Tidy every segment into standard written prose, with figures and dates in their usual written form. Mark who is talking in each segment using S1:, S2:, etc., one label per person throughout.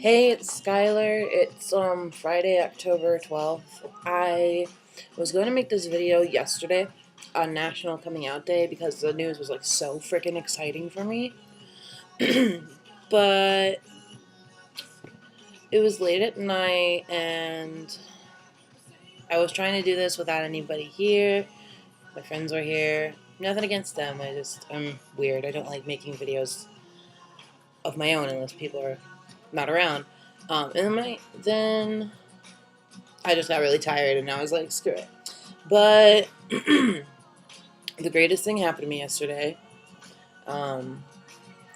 S1: Hey, it's Skylar. It's Friday, October 12th. I was going to make this video yesterday on National Coming Out Day because the news was like so freaking exciting for me. But it was late at night and I was trying to do this without anybody here. My friends were here. Nothing against them. I'm weird. I don't like making videos of my own unless people are not around. And then I just got really tired and I was like, screw it. But the greatest thing happened to me yesterday. Um,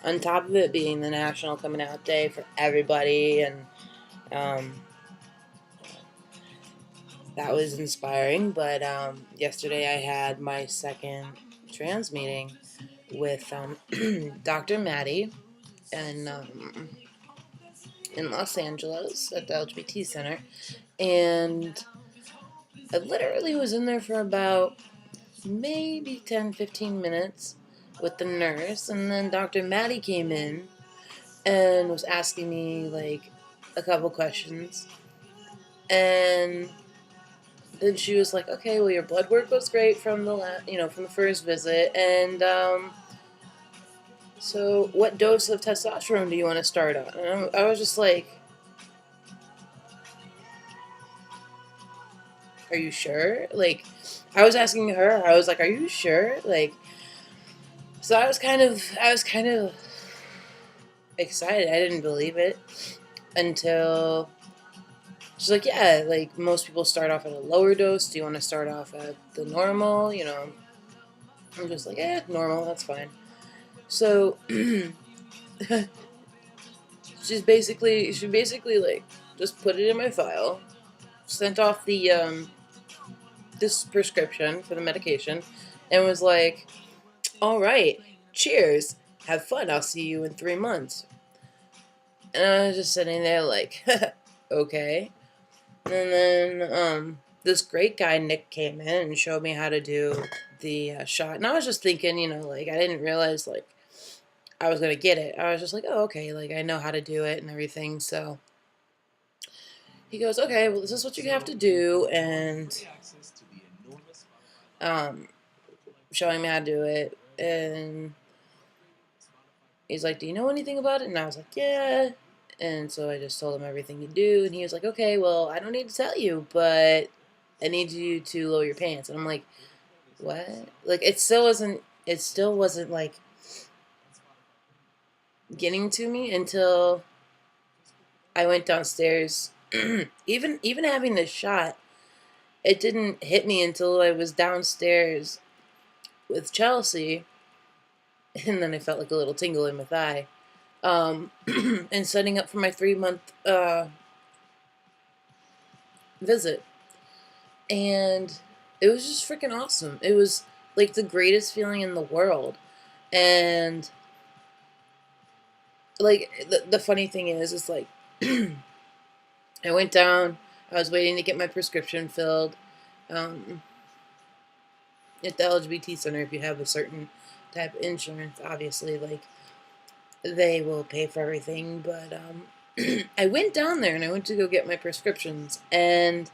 S1: on top of it being the National Coming Out Day for everybody, and um, that was inspiring. But yesterday I had my second trans meeting with Dr. Maddie and in Los Angeles at the LGBT Center, and I literally was in there for about maybe 10-15 minutes with the nurse, and then Dr. Maddie came in and was asking me like a couple questions, and then she was like, "Okay, well, your blood work was great from from the first visit, and so what dose of testosterone do you want to start on?" And I was just like, "Are you sure?" Like, I was asking her, I was like, "Are you sure?" Like, so I was kind of excited. I didn't believe it until she's like, "Yeah, like most people start off at a lower dose. Do you want to start off at the normal?" I'm just like, normal, that's fine. So she basically like just put it in my file, sent off the this prescription for the medication, and was like, "All right, cheers. Have fun. I'll see you in 3 months." And I was just sitting there like, okay. And then this great guy Nick came in and showed me how to do the shot, and I was just thinking, like I didn't realize like I was gonna get it. I was just like, oh, okay, like I know how to do it and everything. So he goes, okay, well, this is what you have to do, and um, showing me how to do it, and he's like, do you know anything about it? And I was like, yeah. And so I just told him everything you do, and he was like, okay, well, I don't need to tell you, but I need you to lower your pants. And I'm like, what? Like, it still wasn't like getting to me until I went downstairs. Even having the shot, it didn't hit me until I was downstairs with Chelsea, and then I felt like a little tingle in my thigh. And setting up for my 3 month visit, and it was just freaking awesome. It was like the greatest feeling in the world, and like the funny thing is like I went down. I was waiting to get my prescription filled. Um, at the LGBT center, if you have a certain type of insurance, obviously, like they will pay for everything. But I went down there and I went to go get my prescriptions, and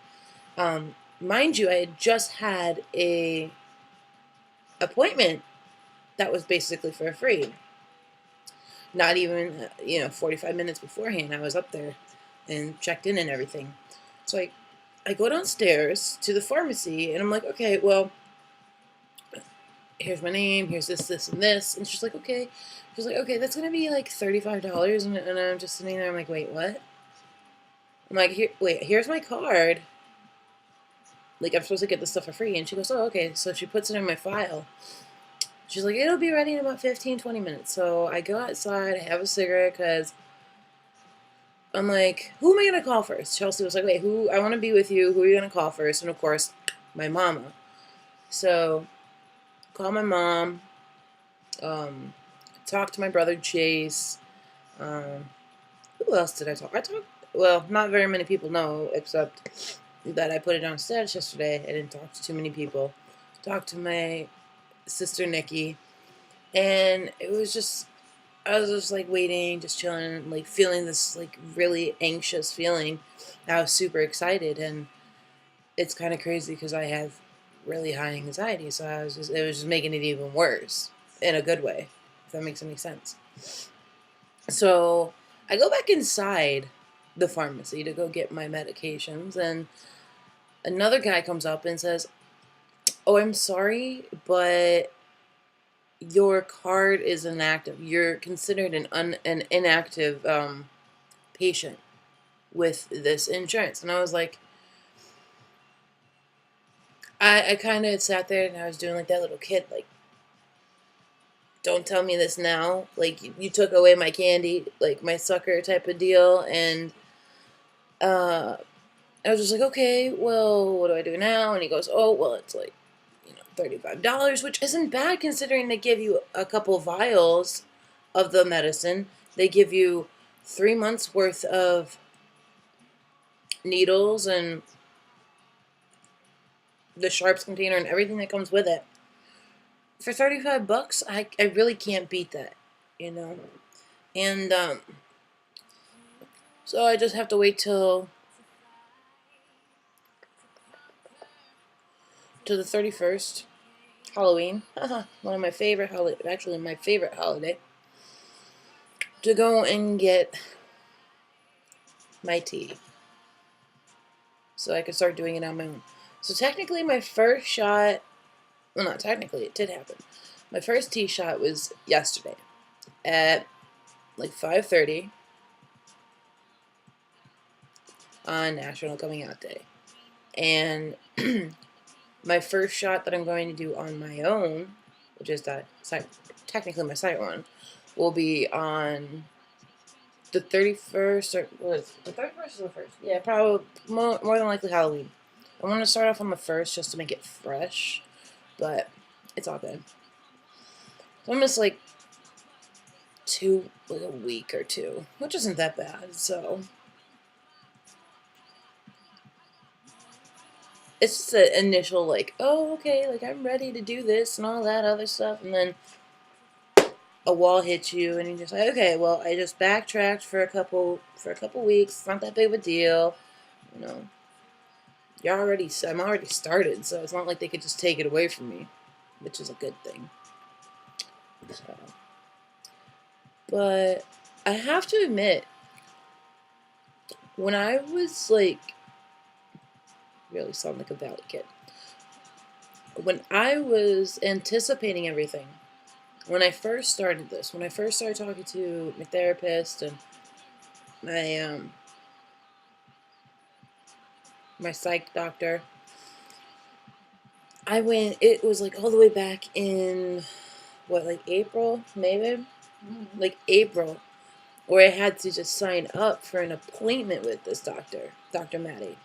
S1: mind you, I had just had a appointment that was basically for free. Not even 45 minutes beforehand, I was up there and checked in and everything. So I go downstairs to the pharmacy and I'm like, okay, well, here's my name, here's this, and this. And she's like, okay. She's like, okay, that's going to be like $35. And I'm just sitting there, I'm like, wait, what? I'm like, here's my card. Like, I'm supposed to get this stuff for free. And she goes, oh, okay. So she puts it in my file. She's like, it'll be ready in about 15-20 minutes. So I go outside, I have a cigarette, because I'm like, who am I going to call first? Chelsea was like, wait, I want to be with you. Who are you going to call first? And of course, my mama. So, call my mom. Talk to my brother Chase. Who else did I talk? Well, not very many people know, except that I put it downstairs yesterday. I didn't talk to too many people. Talked to my sister Nikki, and it was just I was just like waiting, just chilling, like feeling this like really anxious feeling. I was super excited, and it's kind of crazy because I have really high anxiety, so it was just making it even worse in a good way, if that makes any sense. So I go back inside the pharmacy to go get my medications, and another guy comes up and says, "Oh, I'm sorry, but your card is inactive. You're considered an inactive patient with this insurance." And I was like, I kind of sat there and I was doing like that little kid, like, don't tell me this now. Like, you took away my candy, like my sucker type of deal. And uh, I was just like, okay, well, what do I do now? And he goes, oh, well, it's like, $35, which isn't bad considering they give you a couple vials of the medicine. They give you 3 months worth of needles and the sharps container and everything that comes with it. For $35, I really can't beat that, you know? And so I just have to wait till the 31st, Halloween. One of my favorite actually my favorite holiday, to go and get my tea, so I can start doing it on my own. So technically my first shot, well, not technically, it did happen. My first tea shot was yesterday at like 5:30 on National Coming Out Day. And my first shot that I'm going to do on my own, which is technically my second one, will be on the 31st, or was the 31st or the 1st? Yeah, probably more than likely Halloween. I want to start off on the 1st just to make it fresh, but it's all good. So I missed like a week or two, which isn't that bad. So it's just an initial like, oh, okay, like I'm ready to do this and all that other stuff, and then a wall hits you, and you're just like, okay, well, I just backtracked for a couple weeks. It's not that big of a deal, you know. I'm already started, so it's not like they could just take it away from me, which is a good thing. So, but I have to admit, when I was like, really sound like a valley kid. When I was anticipating everything, when I first started this, when I first started talking to my therapist and my my psych doctor, it was like all the way back in, what, like April, maybe? Like April, where I had to just sign up for an appointment with this doctor, Dr. Maddie.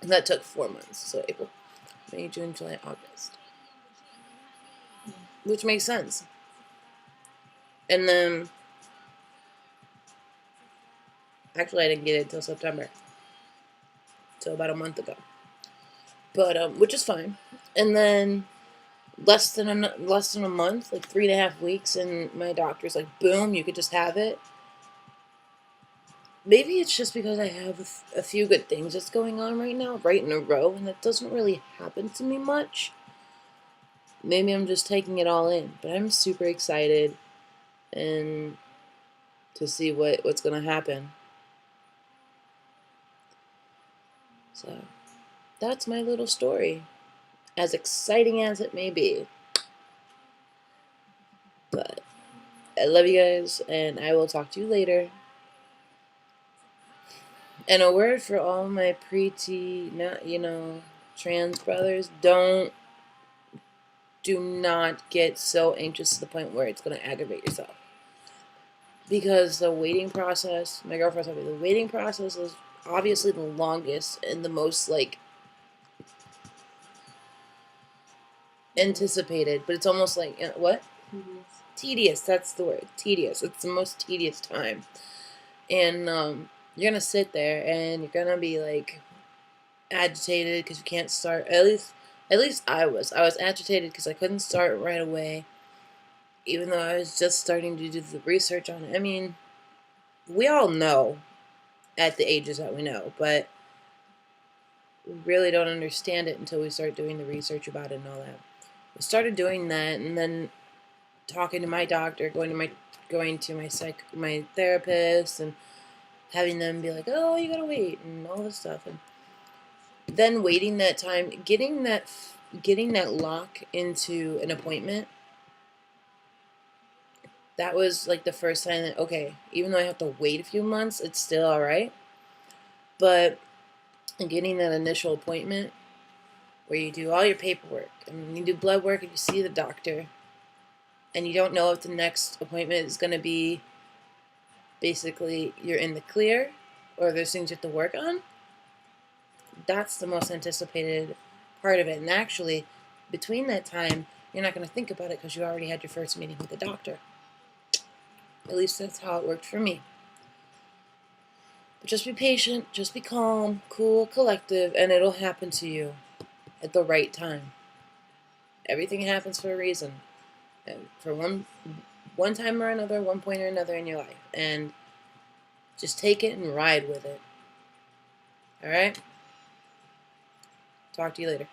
S1: And that took 4 months. So April, May, June, July, August. Which makes sense. And then, actually, I didn't get it until September. So about a month ago. But, which is fine. And then, less than a month, like 3.5 weeks, and my doctor's like, boom, you could just have it. Maybe it's just because I have a few good things that's going on right now, right in a row, and that doesn't really happen to me much. Maybe I'm just taking it all in, but I'm super excited and to see what's gonna happen. So that's my little story, as exciting as it may be. But I love you guys, and I will talk to you later. And a word for all my pre-T, trans brothers: do not get so anxious to the point where it's going to aggravate yourself. Because the waiting process, my girlfriend told me, the waiting process is obviously the longest and the most, like, anticipated. But it's almost like, what? Tedious, that's the word. Tedious. It's the most tedious time. And you're going to sit there and you're going to be, like, agitated because you can't start. At least I was agitated because I couldn't start right away. even though I was just starting to do the research on it. I mean, we all know at the ages that we know, but we really don't understand it until we start doing the research about it and all that. We started doing that, and then talking to my doctor, going to my therapist, and having them be like, "Oh, you gotta wait," and all this stuff, and then waiting that time, getting that lock into an appointment. That was like the first time that, okay, even though I have to wait a few months, it's still all right. But getting that initial appointment where you do all your paperwork and you do blood work and you see the doctor, and you don't know if the next appointment is going to be basically you're in the clear or there's things you have to work on, that's the most anticipated part of it. And actually, between that time, you're not going to think about it because you already had your first meeting with the doctor. At least that's how it worked for me. But just be patient, just be calm, cool, collective, and it'll happen to you at the right time. Everything happens for a reason. And for one time or another, one point or another in your life. And just take it and ride with it. Alright? Talk to you later.